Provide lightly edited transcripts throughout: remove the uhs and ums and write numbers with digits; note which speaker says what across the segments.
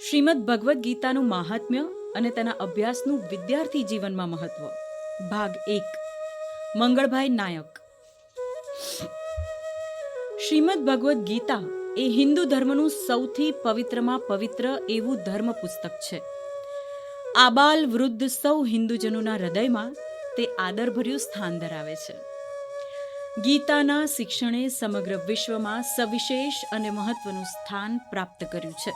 Speaker 1: શ્રીમદ ભગવદ્ ગીતાનું મહાત્મ્ય અને તેના અભ્યાસનું વિદ્યાર્થી જીવનમાં મહત્વ. ભાગ 1. મંગળભાઈ નાયક. શ્રીમદ ભગવદ્ ગીતા એ હિન્દુ ધર્મનું સૌથી પવિત્રમાં પવિત્ર એવું ધર્મ પુસ્તક છે. આબાલ વૃદ્ધ સૌ હિન્દુજનોના હૃદયમાં તે આદરભર્યું સ્થાન ધરાવે છે. ગીતાના શિક્ષણે સમગ્ર વિશ્વમાં સવિશેષ અને મહત્વનું સ્થાન પ્રાપ્ત કર્યું છે.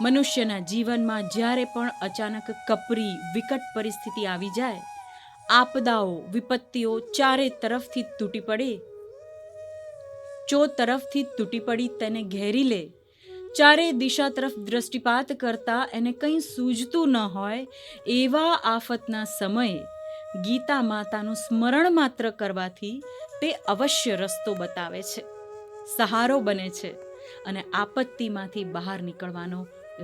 Speaker 1: મનુષ્યના જીવનમાં જ્યારે પણ અચાનક કપરી વિકટ પરિસ્થિતિ આવી જાય, આપદાઓ વિપત્તિઓ ચારે તરફથી તૂટી પડે, તૂટી પડી તેને ઘેરી લે, ચારે દિશા તરફ દ્રષ્ટિપાત કરતા એને કંઈ સૂઝતું ન હોય, એવા આફતના સમયે ગીતા માતાનું સ્મરણ માત્ર કરવાથી તે અવશ્ય રસ્તો બતાવે છે, સહારો બને છે અને આપત્તિમાંથી બહાર નીકળવાનો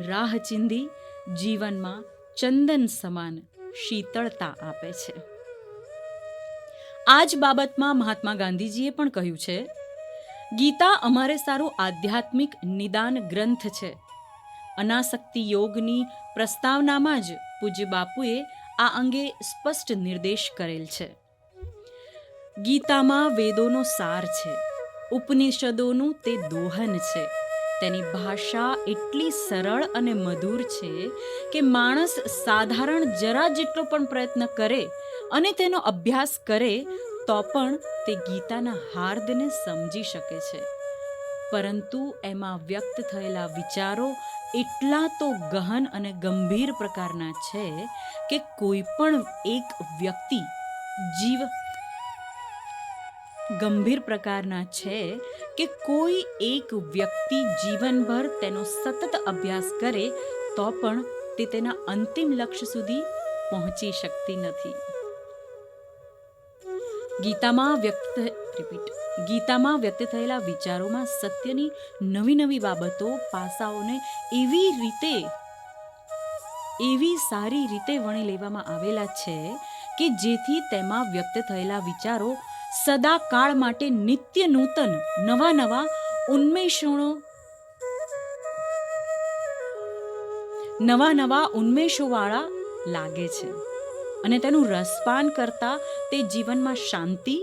Speaker 1: રાહ ચીંધી જીવનમાં ચંદન સમાન શીતળતા આપે છે. આ જ બાબતમાં મહાત્મા ગાંધીજીએ પણ કહ્યું છે, ગીતા અમારે સારું આધ્યાત્મિક નિદાન ગ્રંથ છે. અનાસક્તિ યોગની પ્રસ્તાવનામાં જ પૂજ્ય બાપુએ આ અંગે સ્પષ્ટ નિર્દેશ કરેલ છે. ગીતામાં વેદોનો સાર છે, ઉપનિષદોનું તે દોહન છે. તેની ભાષા એટલી સરળ અને મધુર છે કે માણસ સાધારણ જરા જેટલો પણ પ્રયત્ન કરે અને તેનો અભ્યાસ કરે તો પણ તે ગીતાના હાર્દને સમજી શકે છે. પરંતુ એમાં વ્યક્ત થયેલા વિચારો એટલા તો ગહન અને ગંભીર પ્રકારના છે કે કોઈ પણ એક વ્યક્તિ જીવનભર તેનો સતત અભ્યાસ કરે તો પણ તે તેના અંતિમ લક્ષ્ય સુધી પહોંચી શકતી નથી. ગીતામાં વ્યક્ત થયેલા વિચારોમાં સત્યની નવી નવી બાબતો, પાસાઓને એવી સારી રીતે વણી લેવામાં આવેલા છે કે જેથી તેમાં વ્યક્ત થયેલા વિચારો સદા કાળ માટે નિત્ય નૂતન નવા ઉન્મેષોવાળા લાગે છે અને તેનું રસપાન કરતા તે જીવનમાં શાંતિ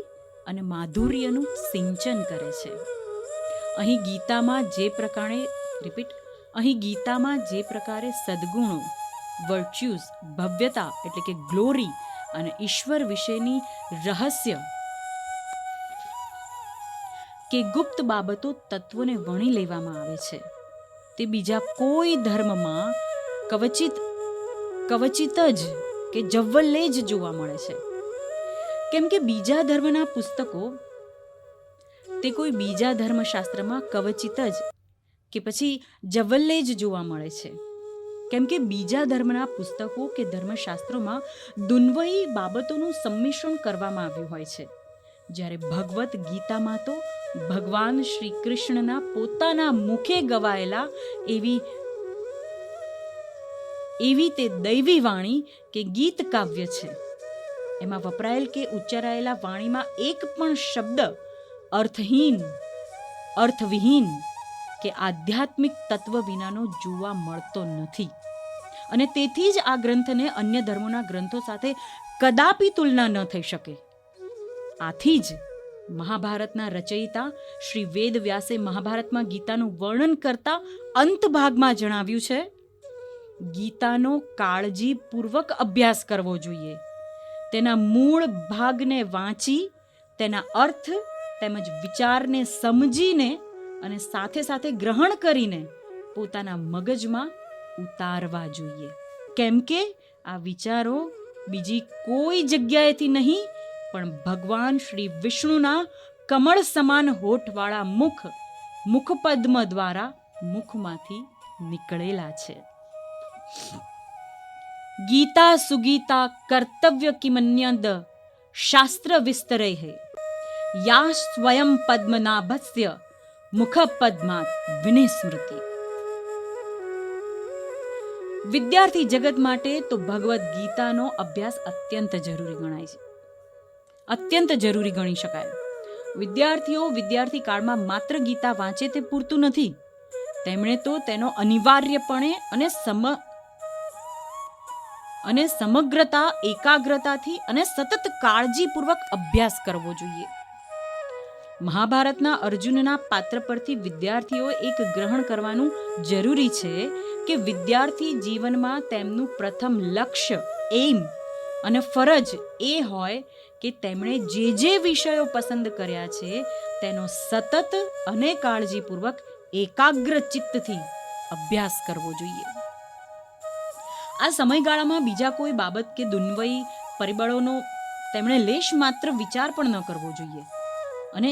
Speaker 1: અને માધુર્યનું સિંચન કરે છે. અહીં ગીતામાં જે પ્રકારે સદગુણો, વર્ચ્યુઝ, ભવ્યતા એટલે કે ગ્લોરી અને ઈશ્વર વિશેની રહસ્ય કે ગુપ્ત બાબતો, તત્વોને વણી લેવામાં આવે છે, તે બીજા કોઈ ધર્મમાં કવચિત જ કે જવ્વલ્લે જ જોવા મળે છે. કેમ કે બીજા ધર્મના પુસ્તકો તે કોઈ બીજા ધર્મશાસ્ત્રમાં કવચિત જ કે પછી જવ્વલ્લે જ જોવા મળે છે. કેમ કે બીજા ધર્મના પુસ્તકો કે ધર્મશાસ્ત્રોમાં દુન્વયી બાબતોનું સંમિશ્રણ કરવામાં આવ્યું હોય છે. જ્યારે ભગવદ્ ગીતામાં તો ભગવાન શ્રી કૃષ્ણના પોતાના મુખે ગવાયેલા એવી તે દૈવી વાણી કે ગીત કાવ્ય છે. એમાં વપરાયેલ કે ઉચ્ચારાયેલા વાણીમાં એક પણ શબ્દ અર્થવિહીન કે આધ્યાત્મિક તત્વ વિનાનો જોવા મળતો નથી. અને તેથી જ આ ગ્રંથને અન્ય ધર્મોના ગ્રંથો સાથે કદાપી તુલના ન થઈ શકે. આથી જ મહાભારતના રચયિતા શ્રી વેદ વ્યાસે મહાભારતમાં ગીતાનું વર્ણન કરતા અંત ભાગમાં જણાવ્યું છે, ગીતાનો કાળજીપૂર્વક અભ્યાસ કરવો જોઈએ. તેના મૂળ ભાગને વાંચી તેના અર્થ તેમજ વિચારને સમજીને અને સાથે સાથે ગ્રહણ કરીને પોતાના મગજમાં ઉતારવા જોઈએ. કેમ કે આ વિચારો બીજી કોઈ જગ્યાએથી નહીં પણ ભગવાન શ્રી વિષ્ણુના કમળ સમાન હોઠવાળા મુખપદ્મ દ્વારા મુખમાંથી નીકળેલા છે. ગીતા સુગીતા કર્તવ્ય કિમન્યદ શાસ્ત્ર વિસ્તરૈઃ યા સ્વયં પદ્મનાભસ્ય મુખપદ્માત વિનિસ્મૃતિ. વિદ્યાર્થી જગત માટે તો ભગવદ્ ગીતાનો અભ્યાસ અત્યંત જરૂરી ગણી શકાય. વિદ્યાર્થી કાળમાં માત્ર ગીતા વાંચે તે પૂરતું નથી. તેમણે તો તેનો અનિવાર્યપણે અને સમગ્રતા, એકાગ્રતાથી અને સતત કાળજીપૂર્વક અભ્યાસ કરવો જોઈએ. મહાભારતના અર્જુનના પાત્ર પરથી વિદ્યાર્થીઓ એક ગ્રહણ કરવાનું જરૂરી છે કે વિદ્યાર્થી જીવનમાં તેમનું પ્રથમ લક્ષ્ય, એઇમ અને ફરજ એ હોય કે તેમણે જે વિષયો પસંદ કર્યા છે તેનો સતત અને કાળજીપૂર્વક એકાગ્ર ચિત્તથી અભ્યાસ કરવો જોઈએ. આ સમયગાળામાં બીજા કોઈ બાબત કે દુન્વયી પરિબળોનો તેમણે લેશ માત્ર વિચાર પણ ન કરવો જોઈએ. અને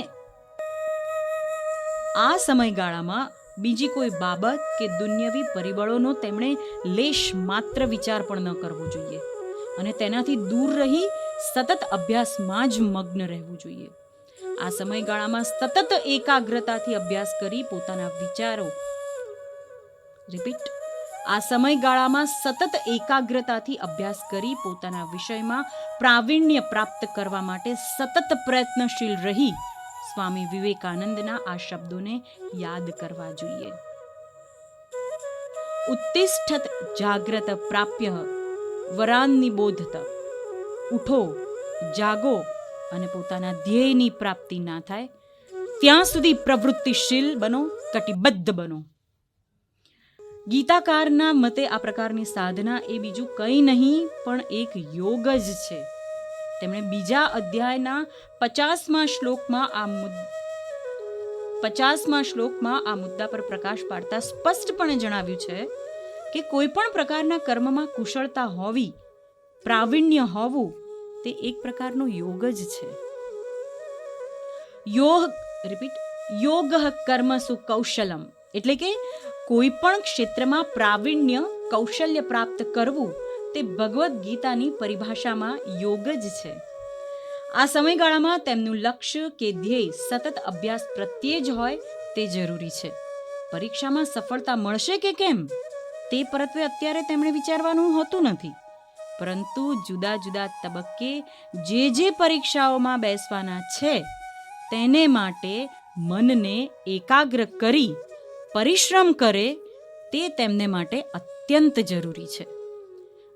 Speaker 1: આ સમયગાળામાં બીજી કોઈ બાબત કે દુન્યવી પરિબળોનો તેમણે લેશ માત્ર વિચાર પણ ન કરવો જોઈએ અને તેનાથી દૂર રહી સતત અભ્યાસમાં જ મગ્ન રહેવું જોઈએ. આ સમયગાળામાં સતત એકાગ્રતાથી અભ્યાસ કરી પોતાના વિચારો આ સમયગાળામાં સતત એકાગ્રતાથી અભ્યાસ કરી પોતાના વિષયમાં પ્રાવીણ્ય પ્રાપ્ત કરવા માટે સતત પ્રયત્નશીલ રહી સ્વામી વિવેકાનંદના આ શબ્દોને યાદ કરવા જોઈએ. ઉત્તિષ્ઠત જાગ્રત પ્રાપ્ય વરાન નિબોધત. ઉઠો, જાગો અને પોતાના ધ્યેયની પ્રાપ્તિ ના થાય ત્યાં સુધી પ્રવૃત્તિશીલ બનો, કટિબદ્ધ બનો. ગીતાકારના મતે આ પ્રકારની સાધના એ બીજું કંઈ નહીં પણ એક યોગ જ છે. તેમણે બીજા અધ્યાયના 50મા શ્લોકમાં આ મુદ્દા પર પ્રકાશ પાડતા સ્પષ્ટપણે જણાવ્યું છે કે કોઈ પણ પ્રકારના કર્મમાં કુશળતા હોવી, પ્રાવીણ્ય હોવું તે એક પ્રકારનો યોગ જ છે. યોગ કર્મસુ કૌશલમ એટલે કે કોઈ પણ ક્ષેત્રમાં પ્રાવીણ્ય, કૌશલ્ય પ્રાપ્ત કરવું તે ભગવદ્ ગીતાની પરિભાષામાં યોગ જ છે. આ સમયગાળામાં તેમનું લક્ષ્ય કે ધ્યેય સતત અભ્યાસ પ્રત્યે જ હોય તે જરૂરી છે. પરીક્ષામાં સફળતા મળશે કે કેમ તે પરત્વે અત્યારે તેમણે વિચારવાનું હોતું નથી, પરંતુ જુદા જુદા તબક્કે જે પરીક્ષાઓમાં બેસવાના છે તેને માટે મનને એકાગ્ર કરી પરિશ્રમ કરે તે તેમને માટે અત્યંત જરૂરી છે.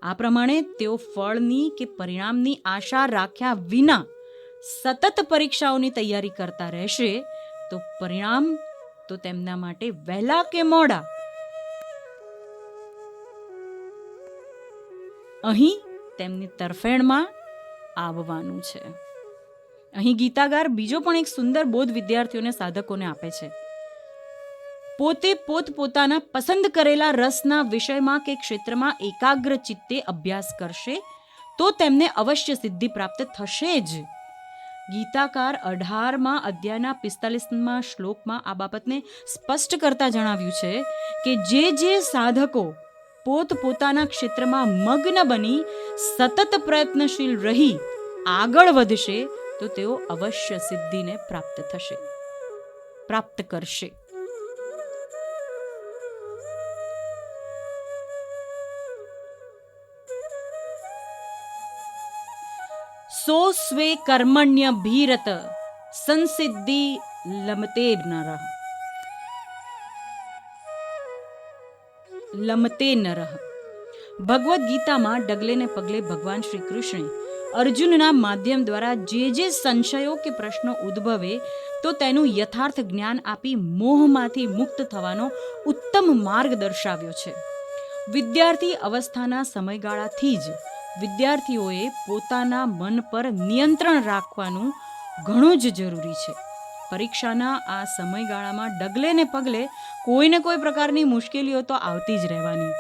Speaker 1: આ પ્રમાણે તેઓ ફળની કે પરિણામની આશા રાખ્યા વિના સતત પરીક્ષાઓની તૈયારી કરતા રહેશે તો પરિણામ તો તેમના માટે વહેલા કે મોડા અહીં તેમની તરફેણમાં આવવાનું છે. અહીં ગીતાગાર બીજો પણ એક સુંદર બોધ વિદ્યાર્થીઓને, સાધકોને આપે છે. પોતે પોતપોતાના પસંદ કરેલા રસના વિષયમાં કે ક્ષેત્રમાં એકાગ્ર ચિત્તે અભ્યાસ કરશે તો તેમને અવશ્ય સિદ્ધિ પ્રાપ્ત થશે જ. ગીતાકાર 18મા અધ્યાયના 45મા શ્લોકમાં આ બાબતને સ્પષ્ટ કરતા જણાવ્યું છે કે જે સાધકો પોતપોતાના ક્ષેત્રમાં મગ્ન બની સતત પ્રયત્નશીલ રહી આગળ વધશે તો તેઓ અવશ્ય સિદ્ધિને પ્રાપ્ત કરશે. સો સ્વે કર્મણ્ય ભીરત સંસિદ્ધિ લમતે નરઃ. ભગવદ્ ગીતામાં ડગલે ને પગલે ભગવાન શ્રી કૃષ્ણે અર્જુનના માધ્યમ દ્વારા જે સંશયો કે પ્રશ્નો ઉદ્ભવે તો તેનું યથાર્થ જ્ઞાન આપી મોહમાંથી મુક્ત થવાનો ઉત્તમ માર્ગ દર્શાવ્યો છે. વિદ્યાર્થી અવસ્થાના સમયગાળાથી જ વિદ્યાર્થીઓએ પોતાના મન પર નિયંત્રણ રાખવાનું ઘણું જ જરૂરી છે. પરીક્ષાના આ સમયગાળામાં ડગલે ને પગલે કોઈને કોઈ પ્રકારની મુશ્કેલીઓ તો આવતી જ રહેવાની,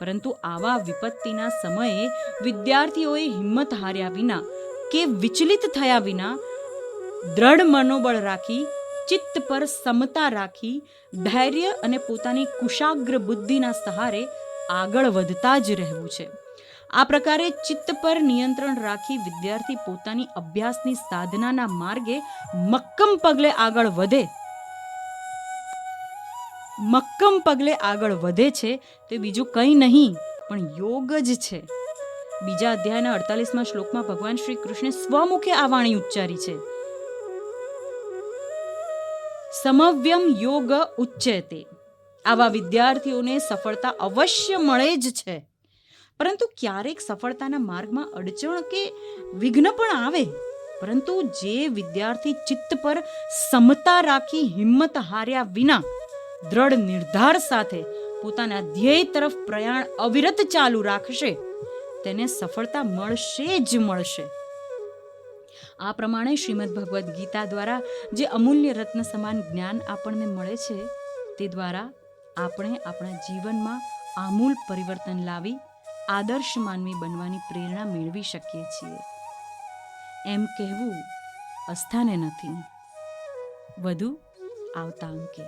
Speaker 1: પરંતુ આવા વિપત્તિના સમયે વિદ્યાર્થીઓએ હિંમત હાર્યા વિના કે વિચલિત થયા વિના દ્રઢ મનોબળ રાખી, ચિત્ત પર સમતા રાખી, ધૈર્ય અને પોતાની કુશાગ્ર બુદ્ધિના સહારે આગળ વધતા જ રહેવું છે. આ પ્રકારે ચિત્ત પર નિયંત્રણ રાખી વિદ્યાર્થી પોતાની અભ્યાસની સાધનાના માર્ગે મક્કમ પગલે આગળ વધે છે તે બીજું કંઈ નહીં પણ યોગ જ છે. બીજા અધ્યાયના 48મા શ્લોકમાં ભગવાન શ્રી કૃષ્ણે સ્વમુખે આ વાણી ઉચ્ચારી છે. સમવ્યમ યોગ ઉચ્યતે. આવા વિદ્યાર્થીઓને સફળતા અવશ્ય મળે જ છે, પરંતુ ક્યારેક સફળતાના માર્ગમાં અડચણ કે વિઘ્ન પણ આવે. પરંતુ જે વિદ્યાર્થી ચિત્ત પર સમતા રાખી હિંમત હાર્યા વિના દ્રઢ નિર્ધાર સાથે પોતાના ધ્યેય તરફ પ્રયાણ અવિરત ચાલુ રાખશે, તેને સફળતા મળશે જ મળશે. આ પ્રમાણે શ્રીમદ ભગવદ્ ગીતા દ્વારા જે અમૂલ્ય રત્ન સમાન જ્ઞાન આપણને મળે છે, તે દ્વારા આપણે આપણા જીવનમાં આમૂલ પરિવર્તન લાવી આદર્શ માનવી બનવાની પ્રેરણા મેળવી શકીએ છીએ. એમ કહેવું અસ્થાને નથી. વધુ આવતા અંકે.